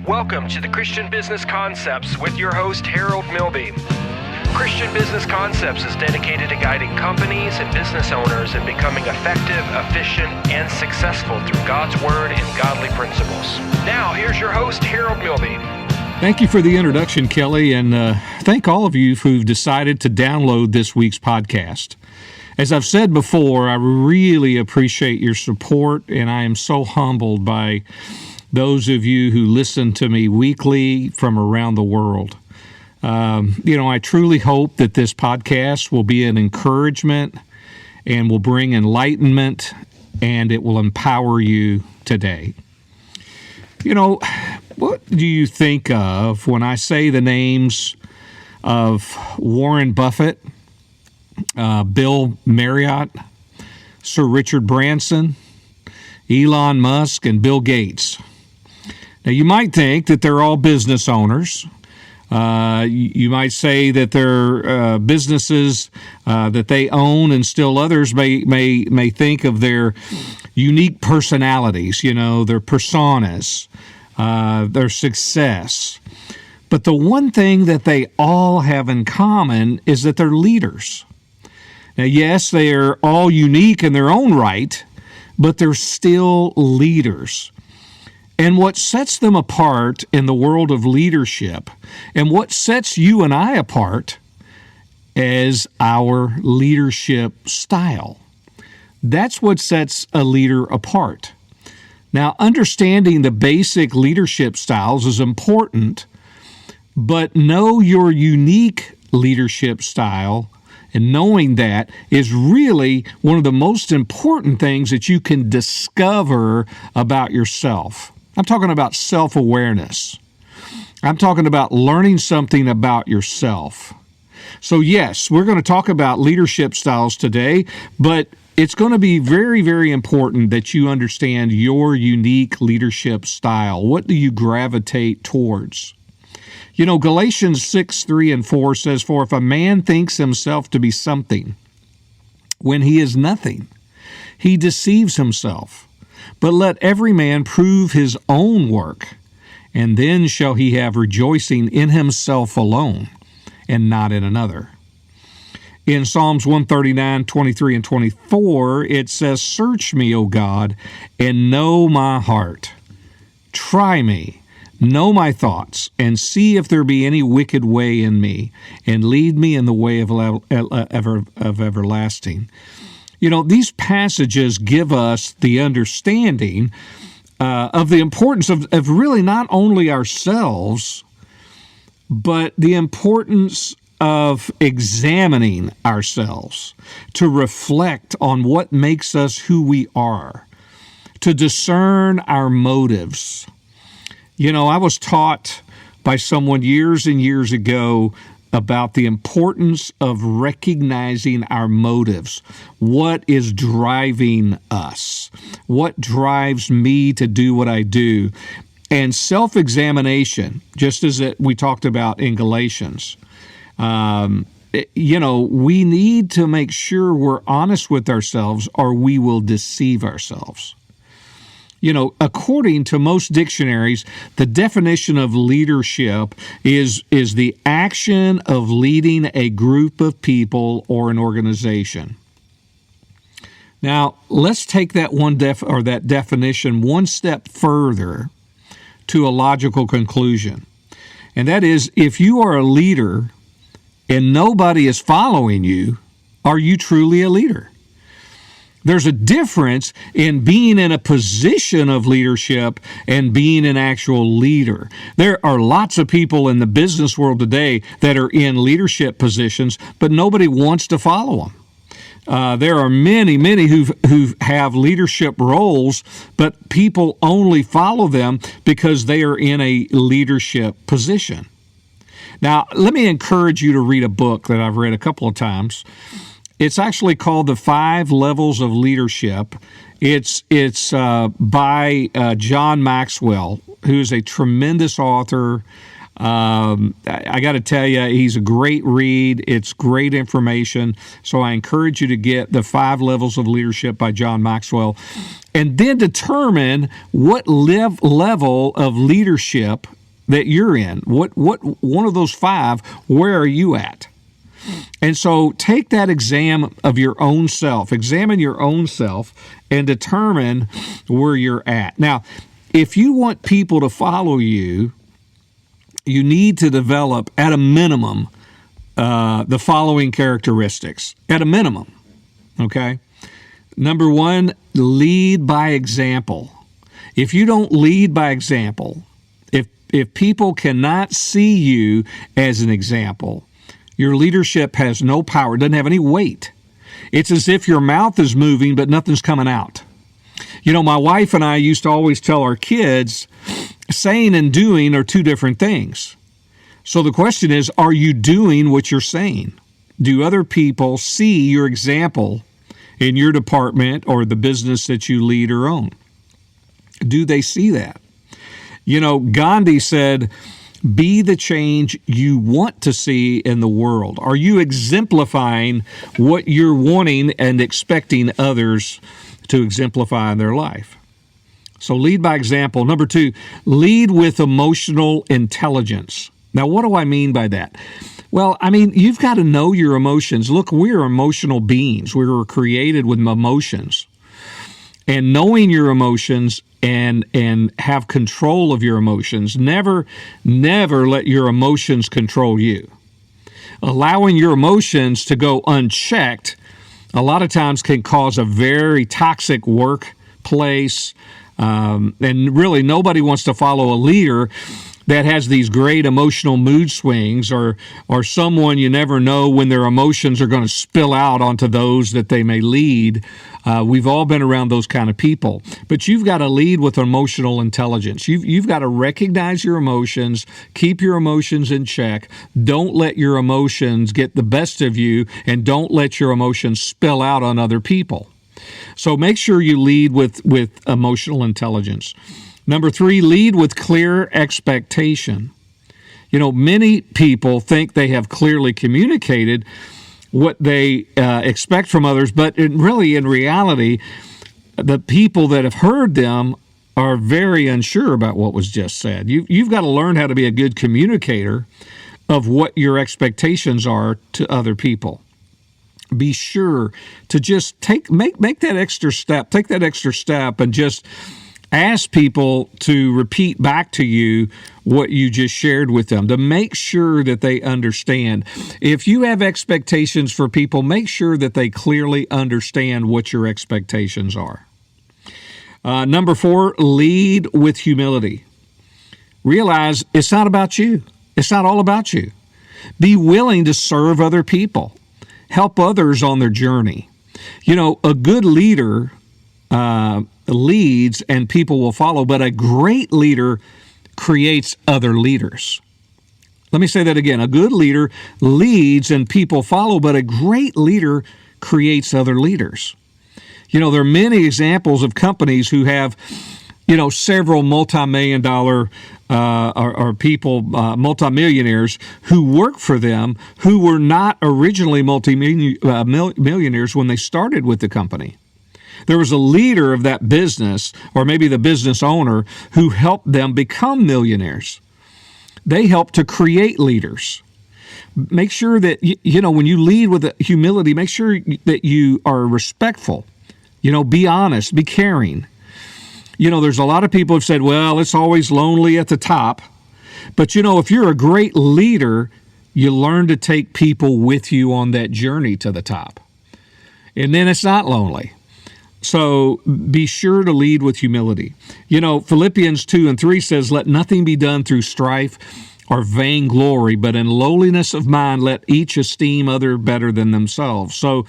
Welcome to the Christian Business Concepts with your host, Harold Milby. Christian Business Concepts is dedicated to guiding companies and business owners in becoming effective, efficient, and successful through God's Word and godly principles. Now, here's your host, Harold Milby. Thank you for the introduction, Kelly, and thank all of you who've decided to download this week's podcast. As I've said before, I really appreciate your support, and I am so humbled by those of you who listen to me weekly from around the world. I truly hope that this podcast will be an encouragement and will bring enlightenment, and it will empower you today. What do you think of when I say the names of Warren Buffett, Bill Marriott, Sir Richard Branson, Elon Musk, and Bill Gates? Now, you might think that they're all business owners. You might say that they're businesses that they own, and still others may think of their unique personalities, their personas, their success. But the one thing that they all have in common is that they're leaders. Now, yes, they are all unique in their own right, but they're still leaders. And what sets them apart in the world of leadership, and what sets you and I apart, is our leadership style. That's what sets a leader apart. Now, understanding the basic leadership styles is important, but know your unique leadership style, and knowing that is really one of the most important things that you can discover about yourself. I'm talking about self-awareness. I'm talking about learning something about yourself. So yes, we're going to talk about leadership styles today, but it's going to be very, very important that you understand your unique leadership style. What do you gravitate towards? Galatians 6:3-4 says, "For if a man thinks himself to be something, when he is nothing, he deceives himself. But let every man prove his own work, and then shall he have rejoicing in himself alone, and not in another." In Psalms 139:23-24, it says, "Search me, O God, and know my heart. Try me, know my thoughts, and see if there be any wicked way in me, and lead me in the way of everlasting." These passages give us the understanding of the importance of really not only ourselves, but the importance of examining ourselves, to reflect on what makes us who we are, to discern our motives. I was taught by someone years and years ago about the importance of recognizing our motives. What is driving us? What drives me to do what I do? And self-examination, just as we talked about in Galatians. We need to make sure we're honest with ourselves, or we will deceive ourselves. According to most dictionaries, the definition of leadership is the action of leading a group of people or an organization. Now, let's take that that definition one step further to a logical conclusion. And that is, if you are a leader and nobody is following you, are you truly a leader? There's a difference in being in a position of leadership and being an actual leader. There are lots of people in the business world today that are in leadership positions, but nobody wants to follow them. There are many who have leadership roles, but people only follow them because they are in a leadership position. Now, let me encourage you to read a book that I've read a couple of times. It's actually called The 5 Levels of Leadership. It's by John Maxwell, who's a tremendous author. I got to tell you, he's a great read. It's great information. So I encourage you to get the 5 Levels of Leadership by John Maxwell, and then determine what level of leadership that you're in. What one of those 5, where are you at? And so take that exam of your own self, examine your own self, and determine where you're at. Now, if you want people to follow you, you need to develop, at a minimum, the following characteristics. At a minimum, okay? Number 1, lead by example. If you don't lead by example, if people cannot see you as an example, your leadership has no power, doesn't have any weight. It's as if your mouth is moving, but nothing's coming out. You know, my wife and I used to always tell our kids, saying and doing are 2 different things. So the question is, are you doing what you're saying? Do other people see your example in your department or the business that you lead or own? Do they see that? You know, Gandhi said, be the change you want to see in the world. Are you exemplifying what you're wanting and expecting others to exemplify in their life? So lead by example. Number 2, lead with emotional intelligence. Now, what do I mean by that? Well, I mean, you've got to know your emotions. Look, we're emotional beings. We were created with emotions. And knowing your emotions and have control of your emotions, never let your emotions control you. Allowing your emotions to go unchecked a lot of times can cause a very toxic workplace. And really, nobody wants to follow a leader that has these great emotional mood swings, or someone you never know when their emotions are going to spill out onto those that they may lead. We've all been around those kind of people. But you've got to lead with emotional intelligence. You've got to recognize your emotions, keep your emotions in check. Don't let your emotions get the best of you, and don't let your emotions spill out on other people. So make sure you lead with emotional intelligence. Number 3, lead with clear expectation. You know, many people think they have clearly communicated what they expect from others, but in reality, the people that have heard them are very unsure about what was just said. You've got to learn how to be a good communicator of what your expectations are to other people. Be sure to just make that extra step, take that extra step, and just ask people to repeat back to you what you just shared with them, to make sure that they understand. If you have expectations for people, make sure that they clearly understand what your expectations are. Number 4, lead with humility. Realize it's not about you. It's not all about you. Be willing to serve other people. Help others on their journey. You know, a good leader leads and people will follow, but a great leader creates other leaders. Let me say that again. A good leader leads and people follow, but a great leader creates other leaders. You know, there are many examples of companies who have, you know, several multi-million-dollar or people, multimillionaires who work for them who were not originally multimillionaires when they started with the company. There was a leader of that business, or maybe the business owner, who helped them become millionaires. They helped to create leaders. Make sure that, you know, when you lead with humility, make sure that you are respectful. You know, be honest, be caring. You know, there's a lot of people who've said, well, it's always lonely at the top. But, you know, if you're a great leader, you learn to take people with you on that journey to the top. And then it's not lonely. So be sure to lead with humility. You know, Philippians 2:3 says, let nothing be done through strife or vainglory, but in lowliness of mind, let each esteem other better than themselves. So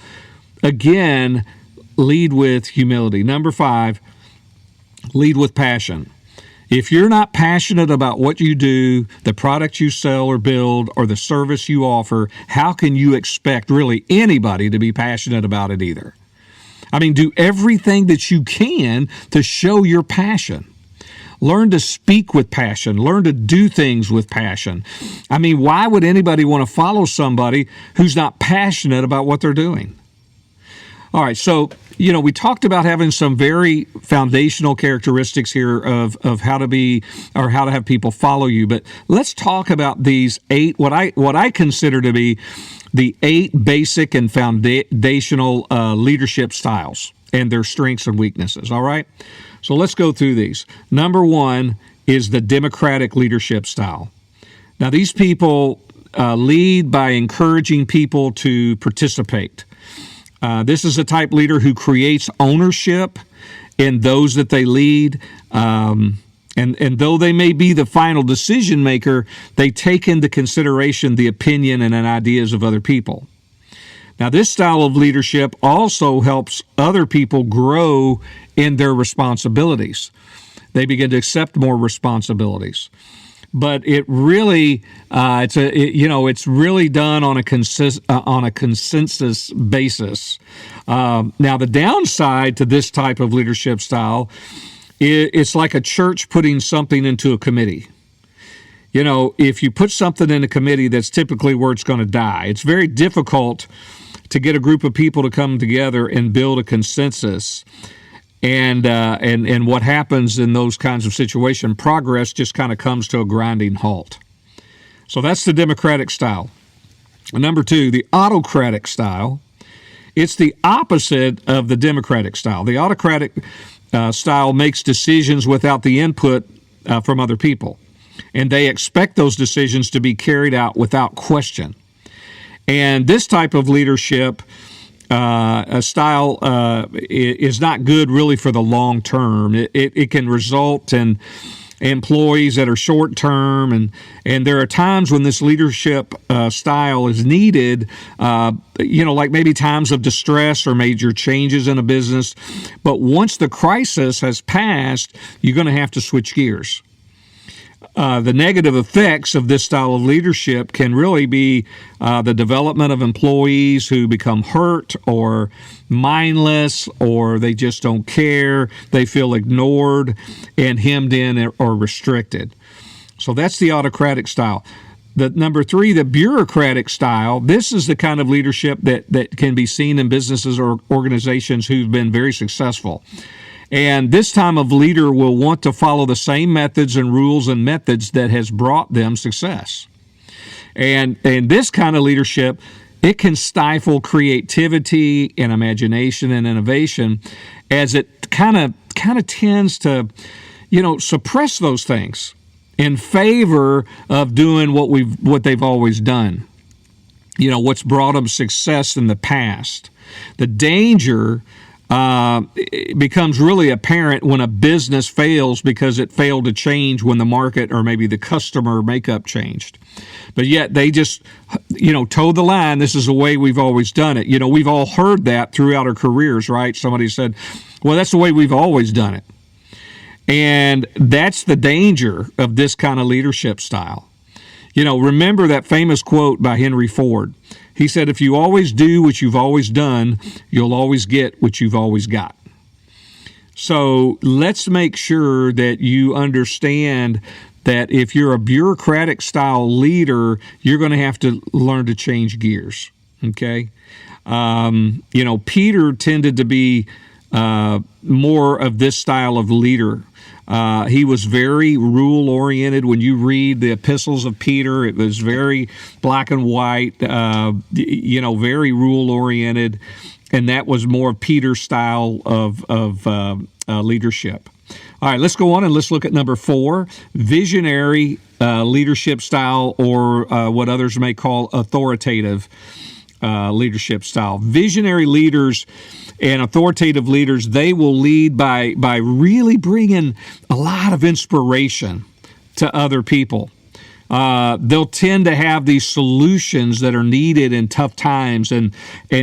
again, lead with humility. Number 5, lead with passion. If you're not passionate about what you do, the product you sell or build, or the service you offer, how can you expect really anybody to be passionate about it either? I mean, do everything that you can to show your passion. Learn to speak with passion. Learn to do things with passion. I mean, why would anybody want to follow somebody who's not passionate about what they're doing? All right, so, we talked about having some very foundational characteristics here of how to be or how to have people follow you. But let's talk about these 8, what I consider to be the 8 basic and foundational leadership styles and their strengths and weaknesses. All right, so let's go through these. Number 1 is the democratic leadership style. Now, these people lead by encouraging people to participate. This is a type leader who creates ownership in those that they lead. And though they may be the final decision maker, they take into consideration the opinion and ideas of other people. Now, this style of leadership also helps other people grow in their responsibilities. They begin to accept more responsibilities. But it really, it's really done on a consensus basis. Now, the downside to this type of leadership style, it's like a church putting something into a committee. If you put something in a committee, that's typically where it's going to die. It's very difficult to get a group of people to come together and build a consensus. And what happens in those kinds of situations, progress just kind of comes to a grinding halt. So that's the democratic style. Number 2, the autocratic style. It's the opposite of the democratic style. The autocratic style makes decisions without the input from other people, and they expect those decisions to be carried out without question. And this type of leadership a style is not good really for the long term. It can result in employees that are short term, and there are times when this leadership style is needed, like maybe times of distress or major changes in a business. But once the crisis has passed, you're going to have to switch gears. The negative effects of this style of leadership can really be the development of employees who become hurt or mindless, or they just don't care. They feel ignored and hemmed in or restricted. So that's the autocratic style. The number 3, the bureaucratic style. This is the kind of leadership that can be seen in businesses or organizations who've been very successful. And this time of leader will want to follow the same methods and rules and methods that has brought them success. And this kind of leadership, it can stifle creativity and imagination and innovation, as it kind of tends to, suppress those things in favor of doing what they've always done. What's brought them success in the past. The danger it becomes really apparent when a business fails because it failed to change when the market or maybe the customer makeup changed. But yet they just, toe the line. This is the way we've always done it. We've all heard that throughout our careers, right? Somebody said, well, that's the way we've always done it. And that's the danger of this kind of leadership style. Remember that famous quote by Henry Ford. He said, if you always do what you've always done, you'll always get what you've always got. So let's make sure that you understand that if you're a bureaucratic style leader, you're going to have to learn to change gears. Okay? Peter tended to be more of this style of leader. He was very rule-oriented. When you read the epistles of Peter, it was very black and white, very rule-oriented, and that was more Peter's style of leadership. All right, let's go on and let's look at number 4, visionary leadership style, or what others may call authoritative leadership style. Visionary leaders and authoritative leaders, they will lead by really bringing a lot of inspiration to other people. They'll tend to have these solutions that are needed in tough times and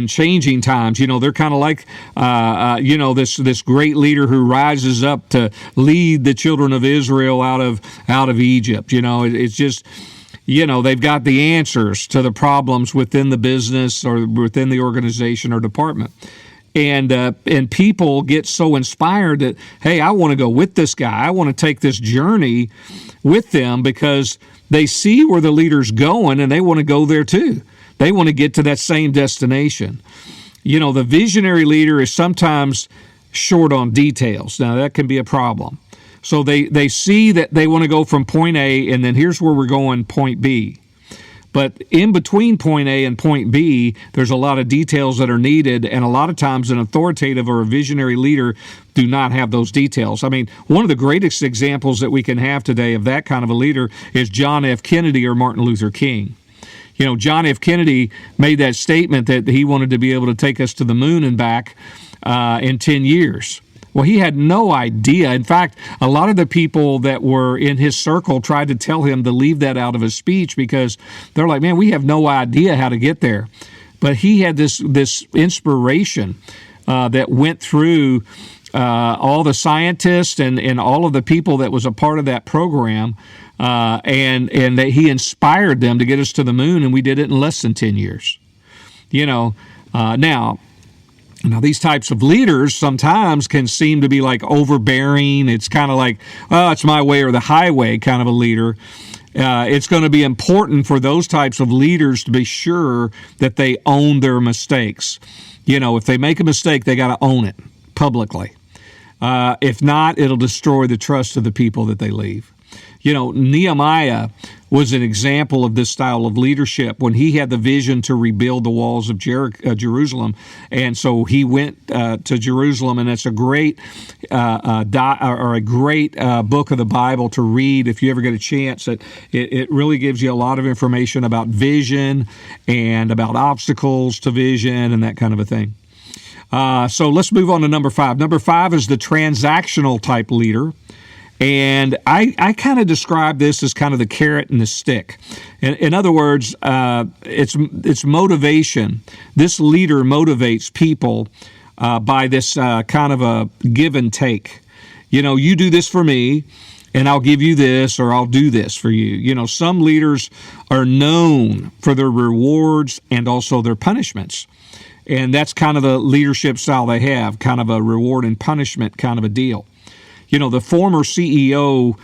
changing times. They're kind of like, this great leader who rises up to lead the children of Israel out of Egypt. It's just, they've got the answers to the problems within the business or within the organization or department. And people get so inspired that, hey, I want to go with this guy. I want to take this journey with them because they see where the leader's going and they want to go there too. They want to get to that same destination. The visionary leader is sometimes short on details. Now, that can be a problem. So they see that they want to go from point A, and then here's where we're going, point B. But in between point A and point B, there's a lot of details that are needed, and a lot of times an authoritative or a visionary leader do not have those details. I mean, one of the greatest examples that we can have today of that kind of a leader is John F. Kennedy or Martin Luther King. John F. Kennedy made that statement that he wanted to be able to take us to the moon and back in 10 years. Well, he had no idea. In fact, a lot of the people that were in his circle tried to tell him to leave that out of his speech because they're like, man, we have no idea how to get there. But he had this inspiration that went through all the scientists and all of the people that was a part of that program, and that he inspired them to get us to the moon, and we did it in less than 10 years. Now, these types of leaders sometimes can seem to be like overbearing. It's kind of like, oh, it's my way or the highway kind of a leader. It's going to be important for those types of leaders to be sure that they own their mistakes. If they make a mistake, they got to own it publicly. If not, it'll destroy the trust of the people that they leave. Nehemiah was an example of this style of leadership when he had the vision to rebuild the walls of Jerusalem. And so he went to Jerusalem, and it's a great book of the Bible to read if you ever get a chance. It really gives you a lot of information about vision and about obstacles to vision and that kind of a thing. So let's move on to number 5. Number 5 is the transactional type leader. And I kind of describe this as kind of the carrot and the stick. In other words, it's motivation. This leader motivates people by this kind of a give and take. You do this for me, and I'll give you this, or I'll do this for you. Some leaders are known for their rewards and also their punishments. And that's kind of the leadership style they have, kind of a reward and punishment kind of a deal. The former CEO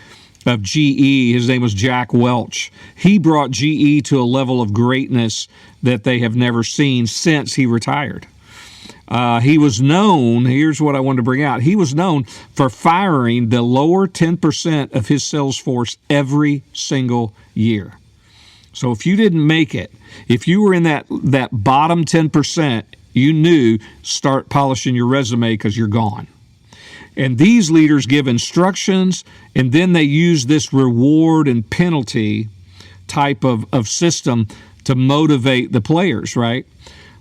of GE, his name was Jack Welch. He brought GE to a level of greatness that they have never seen since he retired. He was known, here's what I wanted to bring out, he was known for firing the lower 10% of his sales force every single year. So if you didn't make it, if you were in that bottom 10%, you knew start polishing your resume because you're gone. And these leaders give instructions, and then they use this reward and penalty type of system to motivate the players, right?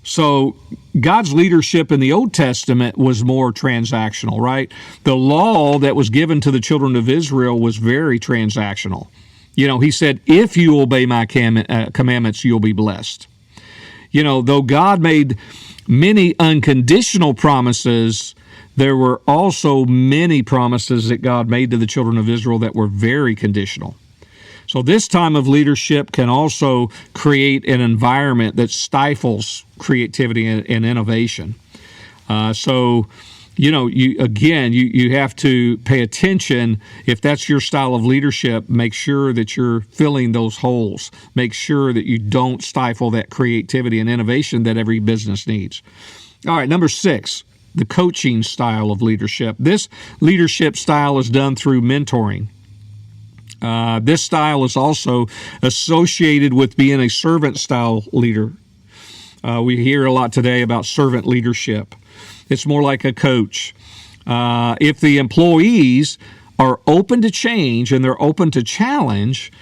So God's leadership in the Old Testament was more transactional, right? The law that was given to the children of Israel was very transactional. He said, if you obey my commandments, you'll be blessed. Though God made many unconditional promises, there were also many promises that God made to the children of Israel that were very conditional. So this time of leadership can also create an environment that stifles creativity and innovation. You have to pay attention. If that's your style of leadership, make sure that you're filling those holes. Make sure that you don't stifle that creativity and innovation that every business needs. All right, number 6. The coaching style of leadership. This leadership style is done through mentoring. This style is also associated with being a servant style leader. We hear a lot today about servant leadership. It's more like a coach. If the employees are open to change and they're open to challenge,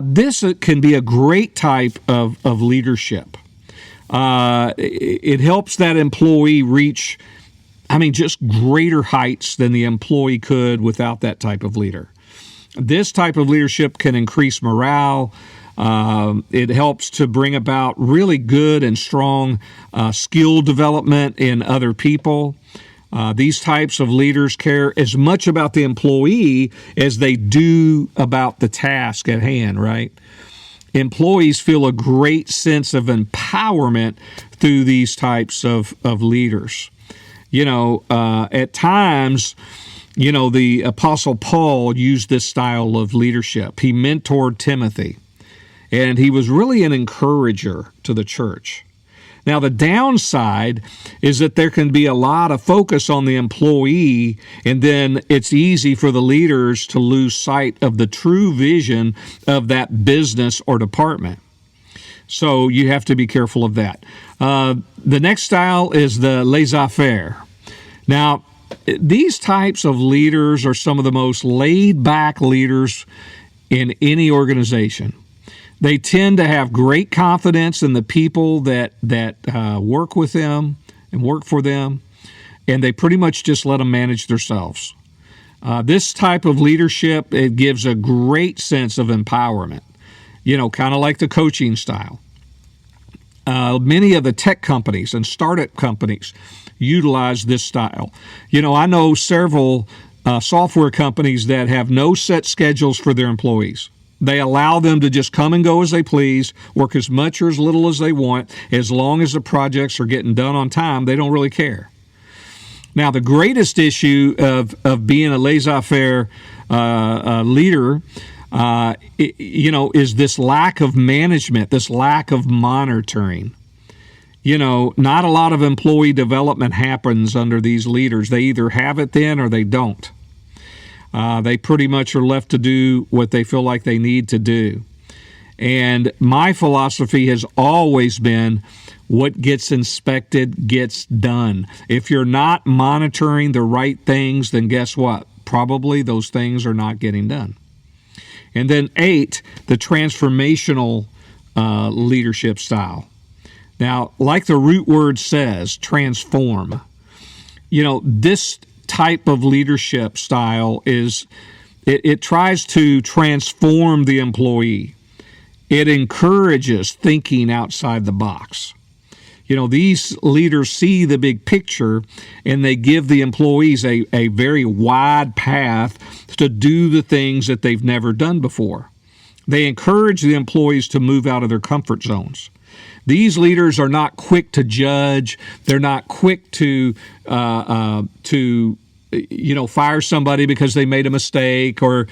this can be a great type of leadership. It helps that employee reach just greater heights than the employee could without that type of leader. This type of leadership can increase morale. It helps to bring about really good and strong skill development in other people. These types of leaders care as much about the employee as they do about the task at hand, right? Employees feel a great sense of empowerment through these types of leaders. At times, the Apostle Paul used this style of leadership. He mentored Timothy, and he was really an encourager to the church. Now, the downside is that there can be a lot of focus on the employee, and then it's easy for the leaders to lose sight of the true vision of that business or department. So you have to be careful of that. The next style is the laissez-faire. Now, these types of leaders are some of the most laid-back leaders in any organization. They tend to have great confidence in the people that work with them and work for them, and they pretty much just let them manage themselves. This type of leadership, it gives a great sense of empowerment, kind of like the coaching style. Many of the tech companies and startup companies utilize this style. I know several software companies that have no set schedules for their employees. They allow them to just come and go as they please, work as much or as little as they want. As long as the projects are getting done on time, they don't really care. Now, the greatest issue of being a laissez-faire leader, is this lack of management, this lack of monitoring. Not a lot of employee development happens under these leaders. They either have it then or they don't. They pretty much are left to do what they feel like they need to do. And my philosophy has always been what gets inspected gets done. If you're not monitoring the right things, then guess what? Probably those things are not getting done. And then 8, the transformational leadership style. Now, like the root word says, transform. This type of leadership style is it tries to transform the employee. It encourages thinking outside the box. These leaders see the big picture, and they give the employees a very wide path to do the things that they've never done before. They encourage the employees to move out of their comfort zones. These leaders are not quick to judge. They're not quick to fire somebody because they made a mistake or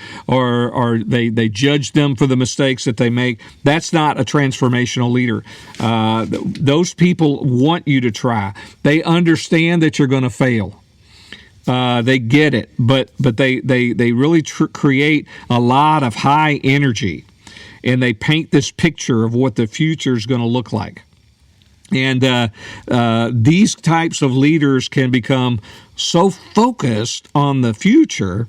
they judge them for the mistakes that they make. That's not a transformational leader. Those people want you to try. They understand that you're going to fail. They get it, but they really create a lot of high energy, and they paint this picture of what the future is going to look like. And these types of leaders can become so focused on the future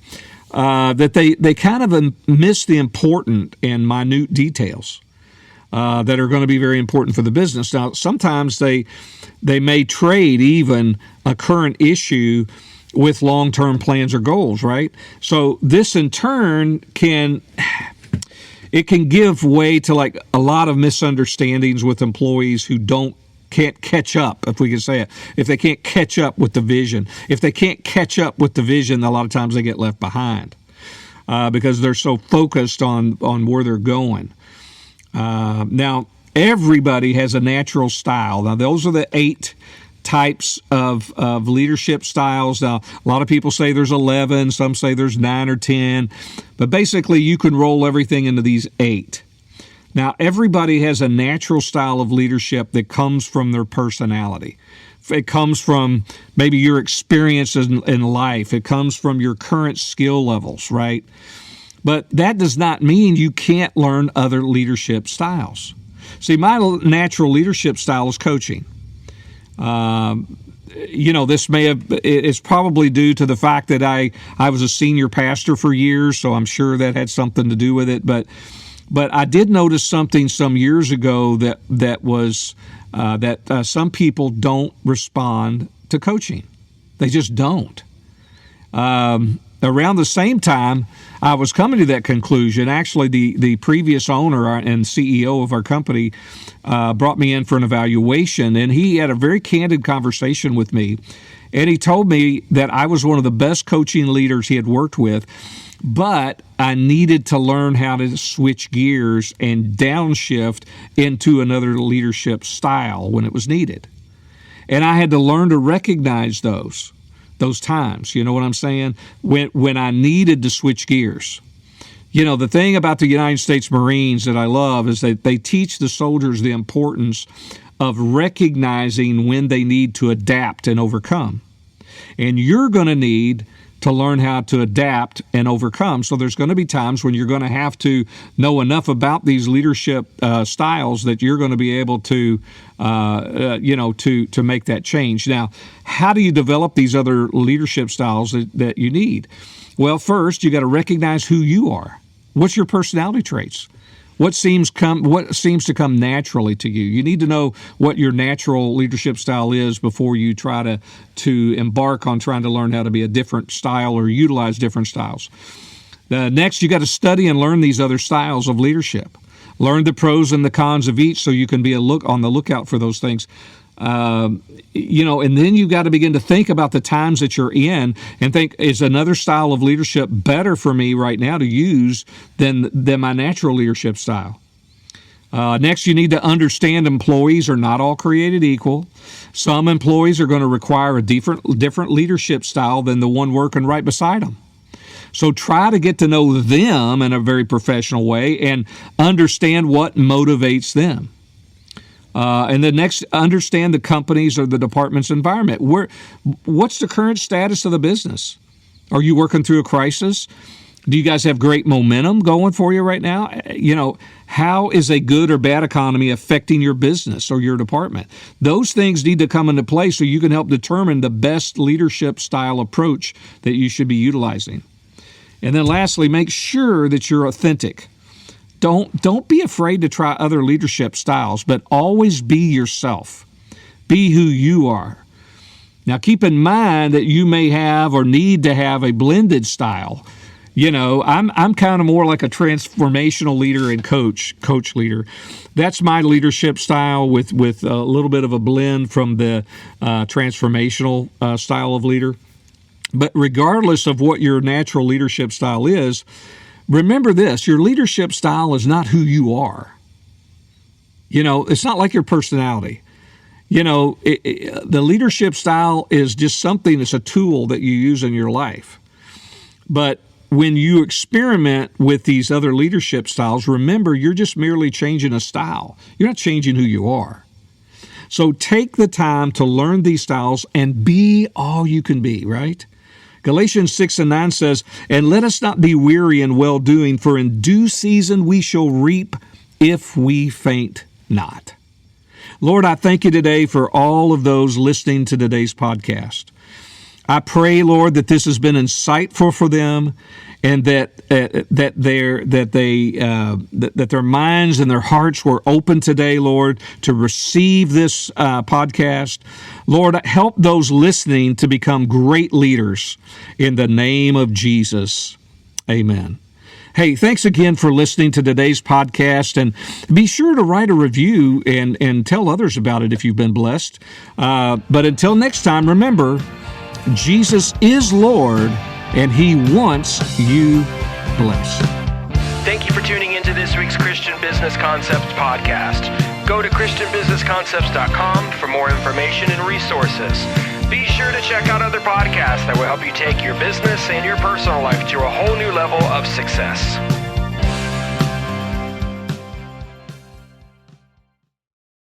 that they kind of miss the important and minute details that are going to be very important for the business. Now, sometimes they may trade even a current issue with long-term plans or goals, right? So this in turn can give way to like a lot of misunderstandings with employees who can't catch up, if we can say it. If they can't catch up with the vision. If they can't catch up with the vision, a lot of times they get left behind because they're so focused on where they're going. Now, everybody has a natural style. Now, those are the 8 types of leadership styles. Now, a lot of people say there's 11, some say there's 9 or 10, but basically you can roll everything into these 8. Now, everybody has a natural style of leadership that comes from their personality. It comes from maybe your experiences in life. It comes from your current skill levels, right? But that does not mean you can't learn other leadership styles. See, my natural leadership style is coaching. This it's probably due to the fact that I was a senior pastor for years, so I'm sure that had something to do with it. But I did notice something some years ago that was that some people don't respond to coaching. They just don't. Around the same time, I was coming to that conclusion. Actually, the previous owner and CEO of our company brought me in for an evaluation, and he had a very candid conversation with me. And he told me that I was one of the best coaching leaders he had worked with, but I needed to learn how to switch gears and downshift into another leadership style when it was needed. And I had to learn to recognize those times. You know what I'm saying? When I needed to switch gears. You know, the thing about the United States Marines that I love is that they teach the soldiers the importance of recognizing when they need to adapt and overcome. And you're going to need to learn how to adapt and overcome. So there's going to be times when you're going to have to know enough about these leadership styles that you're going to be able to, to make that change. Now, how do you develop these other leadership styles that you need? Well, first, you got to recognize who you are. What's your personality traits? What seems to come naturally to you? You need to know what your natural leadership style is before you try to embark on trying to learn how to be a different style or utilize different styles. Next, you got to study and learn these other styles of leadership. Learn the pros and the cons of each so you can be on the lookout for those things. And then you got to begin to think about the times that you're in and think, is another style of leadership better for me right now to use than my natural leadership style? Next, you need to understand employees are not all created equal. Some employees are going to require a different leadership style than the one working right beside them. So try to get to know them in a very professional way and understand what motivates them. And then next, understand the company's or the department's environment. What's the current status of the business? Are you working through a crisis? Do you guys have great momentum going for you right now? How is a good or bad economy affecting your business or your department? Those things need to come into play so you can help determine the best leadership style approach that you should be utilizing. And then lastly, make sure that you're authentic. Don't be afraid to try other leadership styles, but always be yourself. Be who you are. Now, keep in mind that you may have or need to have a blended style. I'm kind of more like a transformational leader and coach leader. That's my leadership style with a little bit of a blend from the transformational style of leader. But regardless of what your natural leadership style is, remember this, your leadership style is not who you are. It's not like your personality. The leadership style is just something, it's a tool that you use in your life. But when you experiment with these other leadership styles, remember, you're just merely changing a style. You're not changing who you are. So take the time to learn these styles and be all you can be, right? Galatians 6:9 says, "And let us not be weary in well-doing, for in due season we shall reap if we faint not." Lord, I thank you today for all of those listening to today's podcast. I pray, Lord, that this has been insightful for them, and that their minds and their hearts were open today, Lord, to receive this podcast. Lord, help those listening to become great leaders in the name of Jesus. Amen. Hey, thanks again for listening to today's podcast, and be sure to write a review and tell others about it if you've been blessed. But until next time, remember, Jesus is Lord, and He wants you blessed. Thank you for tuning into this week's Christian Business Concepts podcast. Go to ChristianBusinessConcepts.com for more information and resources. Be sure to check out other podcasts that will help you take your business and your personal life to a whole new level of success.